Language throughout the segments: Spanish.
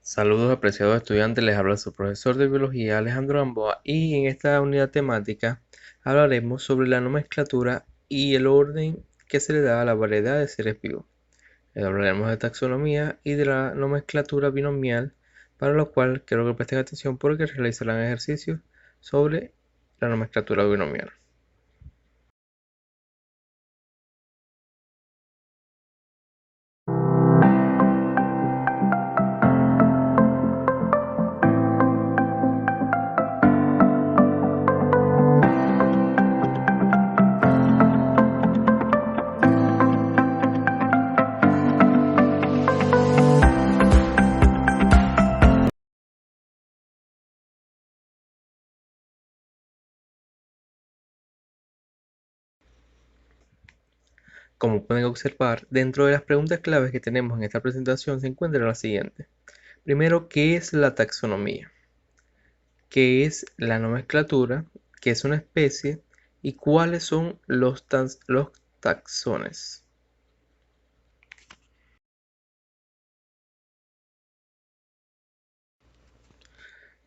Saludos apreciados estudiantes, les habla su profesor de biología Alejandro Gamboa y en esta unidad temática hablaremos sobre la nomenclatura y el orden que se le da a la variedad de seres vivos. Hablaremos de taxonomía y de la nomenclatura binomial, para lo cual quiero que presten atención porque realizarán ejercicios sobre la nomenclatura binomial. Como pueden observar, dentro de las preguntas claves que tenemos en esta presentación se encuentra la siguiente. Primero, ¿qué es la taxonomía? ¿Qué es la nomenclatura? ¿Qué es una especie? ¿Y cuáles son los taxones?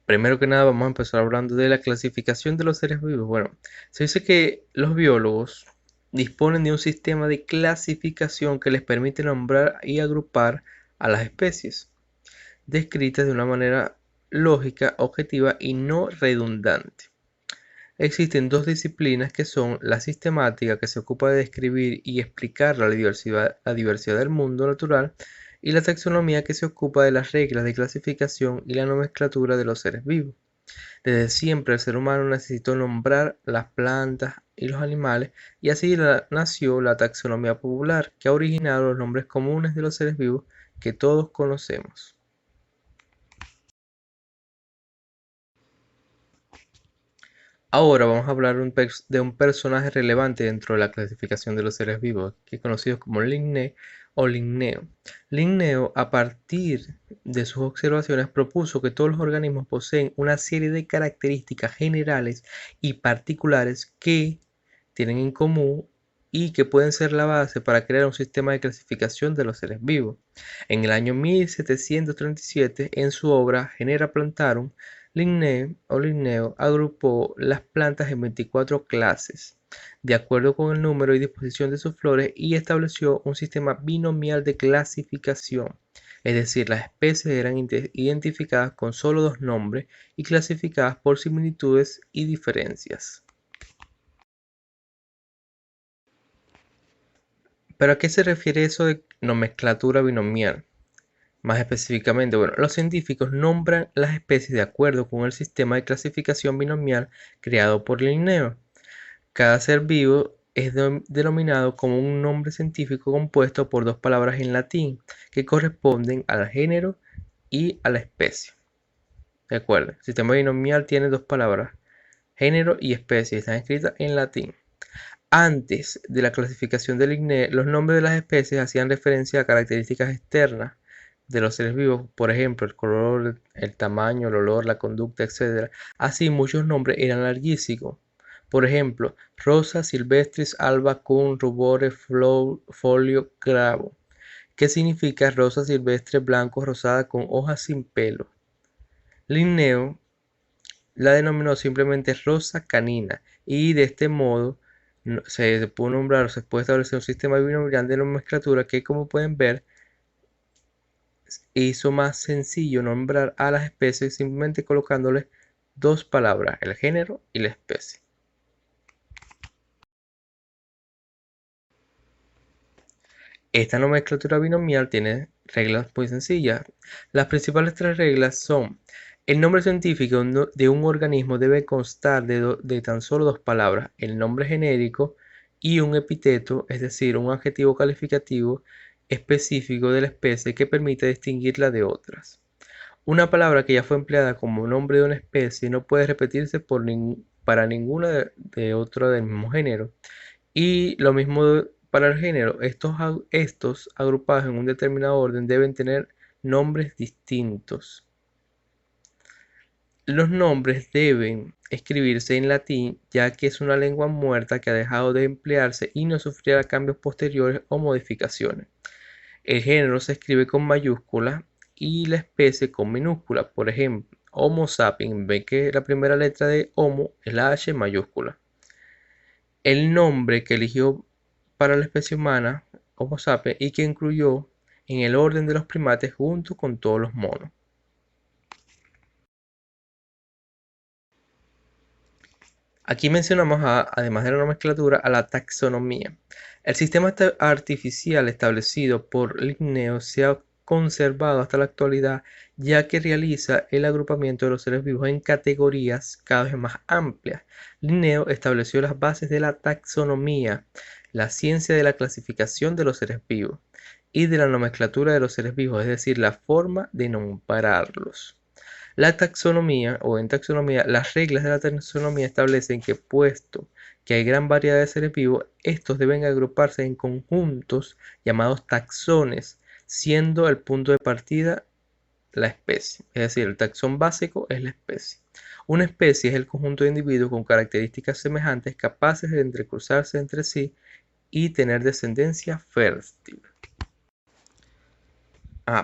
Primero que nada vamos a empezar hablando de la clasificación de los seres vivos. Bueno, se dice que los biólogos disponen de un sistema de clasificación que les permite nombrar y agrupar a las especies, descritas de una manera lógica, objetiva y no redundante. Existen dos disciplinas que son la sistemática, que se ocupa de describir y explicar la diversidad del mundo natural, y la taxonomía, que se ocupa de las reglas de clasificación y la nomenclatura de los seres vivos. Desde siempre el ser humano necesitó nombrar las plantas y los animales, y así nació la taxonomía popular, que ha originado los nombres comunes de los seres vivos que todos conocemos. Ahora vamos a hablar de un personaje relevante dentro de la clasificación de los seres vivos, que es conocido como Linné o Linneo. Linneo, a partir de sus observaciones, propuso que todos los organismos poseen una serie de características generales y particulares que tienen en común y que pueden ser la base para crear un sistema de clasificación de los seres vivos. En el año 1737, en su obra Genera Plantarum, Linneo agrupó las plantas en 24 clases, de acuerdo con el número y disposición de sus flores, y estableció un sistema binomial de clasificación, es decir, las especies eran identificadas con solo dos nombres y clasificadas por similitudes y diferencias. ¿Pero a qué se refiere eso de nomenclatura binomial? Más específicamente, bueno, los científicos nombran las especies de acuerdo con el sistema de clasificación binomial creado por Linneo. Cada ser vivo es denominado como un nombre científico compuesto por dos palabras en latín que corresponden al género y a la especie. De acuerdo, el sistema binomial tiene dos palabras, género y especie, están escritas en latín. Antes de la clasificación del Linneo, los nombres de las especies hacían referencia a características externas de los seres vivos, por ejemplo, el color, el tamaño, el olor, la conducta, etc. Así, muchos nombres eran larguísimos. Por ejemplo, Rosa silvestris alba cum rubore folio cravo, que significa rosa silvestre blanco rosada con hojas sin pelo. Linneo la denominó simplemente rosa canina, y de este modo se pudo nombrar o se puede establecer un sistema binomial de nomenclatura que, como pueden ver, hizo más sencillo nombrar a las especies simplemente colocándole dos palabras, el género y la especie. Esta nomenclatura binomial tiene reglas muy sencillas. Las principales tres reglas son: el nombre científico de un organismo debe constar de tan solo dos palabras, el nombre genérico y un epíteto, es decir, un adjetivo calificativo específico de la especie que permite distinguirla de otras. Una palabra que ya fue empleada como nombre de una especie no puede repetirse para ninguna de otra del mismo género. Y lo mismo para el género. Estos agrupados en un determinado orden deben tener nombres distintos. Los nombres deben escribirse en latín, ya que es una lengua muerta que ha dejado de emplearse y no sufrirá cambios posteriores o modificaciones. El género se escribe con mayúscula y la especie con minúscula. Por ejemplo, Homo sapiens, ve que la primera letra de Homo es la H mayúscula. El nombre que eligió para la especie humana, Homo sapiens, y que incluyó en el orden de los primates junto con todos los monos. Aquí mencionamos, además de la nomenclatura, a la taxonomía. El sistema artificial establecido por Linneo se ha conservado hasta la actualidad, ya que realiza el agrupamiento de los seres vivos en categorías cada vez más amplias. Linneo estableció las bases de la taxonomía, la ciencia de la clasificación de los seres vivos, y de la nomenclatura de los seres vivos, es decir, la forma de nombrarlos. La taxonomía, o en taxonomía, las reglas de la taxonomía establecen que, puesto que hay gran variedad de seres vivos, estos deben agruparse en conjuntos llamados taxones, siendo el punto de partida la especie. Es decir, el taxón básico es la especie. Una especie es el conjunto de individuos con características semejantes capaces de entrecruzarse entre sí y tener descendencia fértil.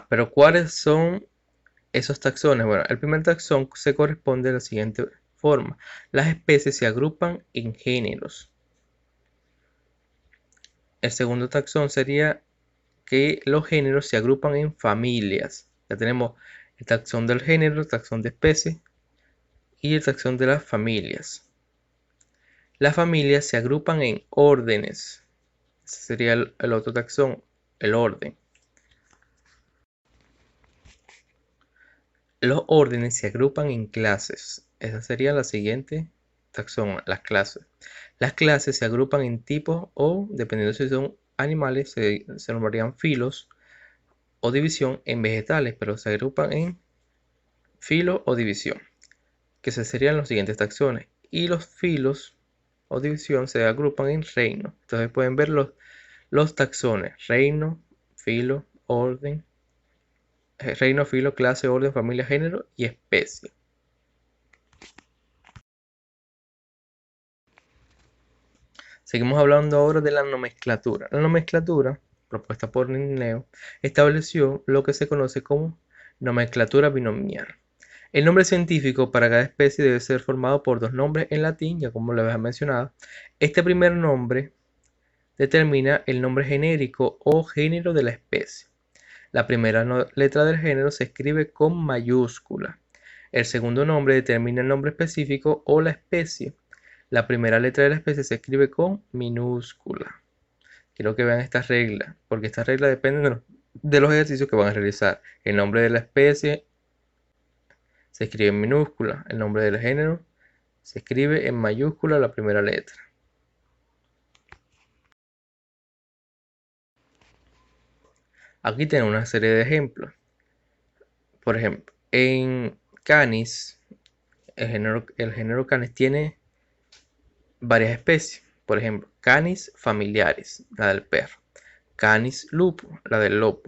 Pero ¿cuáles son esos taxones? Bueno, el primer taxón se corresponde de la siguiente forma. Las especies se agrupan en géneros. El segundo taxón sería que los géneros se agrupan en familias. Ya tenemos el taxón del género, el taxón de especie y el taxón de las familias. Las familias se agrupan en órdenes. Ese sería el otro taxón, el orden. Los órdenes se agrupan en clases. Esa sería la siguiente taxón, las clases. Las clases se agrupan en tipos o, dependiendo si son animales, se nombrarían filos o división en vegetales, pero se agrupan en filo o división, que se serían los siguientes taxones. Y los filos o división se agrupan en reino. Entonces pueden ver los taxones: reino, filo, orden, reino, filo, clase, orden, familia, género y especie. Seguimos hablando ahora de la nomenclatura. La nomenclatura, propuesta por Linneo, estableció lo que se conoce como nomenclatura binomial. El nombre científico para cada especie debe ser formado por dos nombres en latín, ya como lo había mencionado. Este primer nombre determina el nombre genérico o género de la especie. La primera letra del género se escribe con mayúscula. El segundo nombre determina el nombre específico o la especie. La primera letra de la especie se escribe con minúscula. Quiero que vean esta regla, porque esta regla depende de los ejercicios que van a realizar. El nombre de la especie se escribe en minúscula. El nombre del género se escribe en mayúscula la primera letra. Aquí tengo una serie de ejemplos. Por ejemplo, en Canis, el género Canis tiene varias especies. Por ejemplo, Canis familiaris, la del perro. Canis lupus, la del lobo.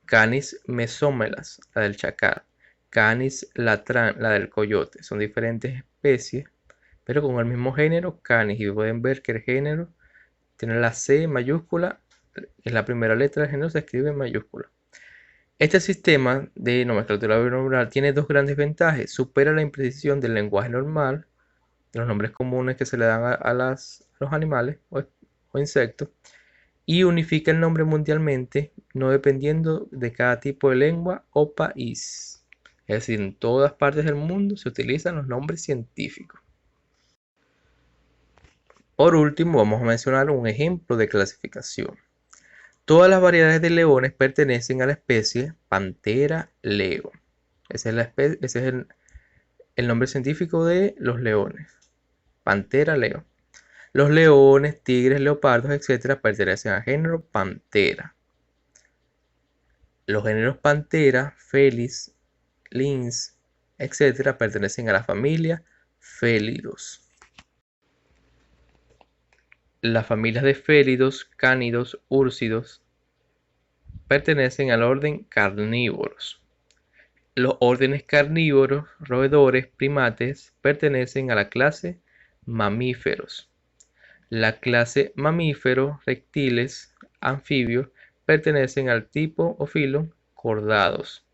Canis mesomelas, la del chacal. Canis latran, la del coyote. Son diferentes especies, pero con el mismo género, Canis. Y pueden ver que el género tiene la C mayúscula, es la primera letra del género, se escribe en mayúscula. Este sistema de nomenclatura binomial tiene dos grandes ventajas. Supera la imprecisión del lenguaje normal, los nombres comunes que se le dan a los animales o insectos, y unifica el nombre mundialmente, no dependiendo de cada tipo de lengua o país. Es decir, en todas partes del mundo se utilizan los nombres científicos. Por último, vamos a mencionar un ejemplo de clasificación. Todas las variedades de leones pertenecen a la especie Panthera leo. Ese es el nombre científico de los leones. Panthera leo. Los leones, tigres, leopardos, etc. pertenecen al género Panthera. Los géneros Panthera, Felis, Lynx, etc. pertenecen a la familia Felidos. Las familias de félidos, cánidos, úrsidos pertenecen al orden carnívoros. Los órdenes carnívoros, roedores, primates, pertenecen a la clase mamíferos. La clase mamíferos, reptiles, anfibios, pertenecen al tipo o filo cordados.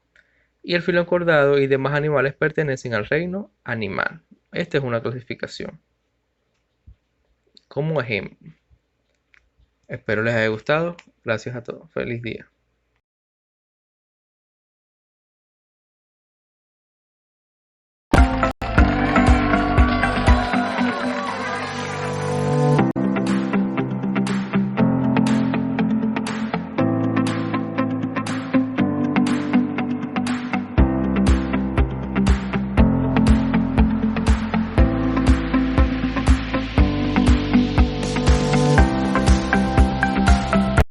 y el filo encordado y demás animales pertenecen al reino animal. Esta es una clasificación. Como ejemplo. Espero les haya gustado. Gracias a todos. Feliz día.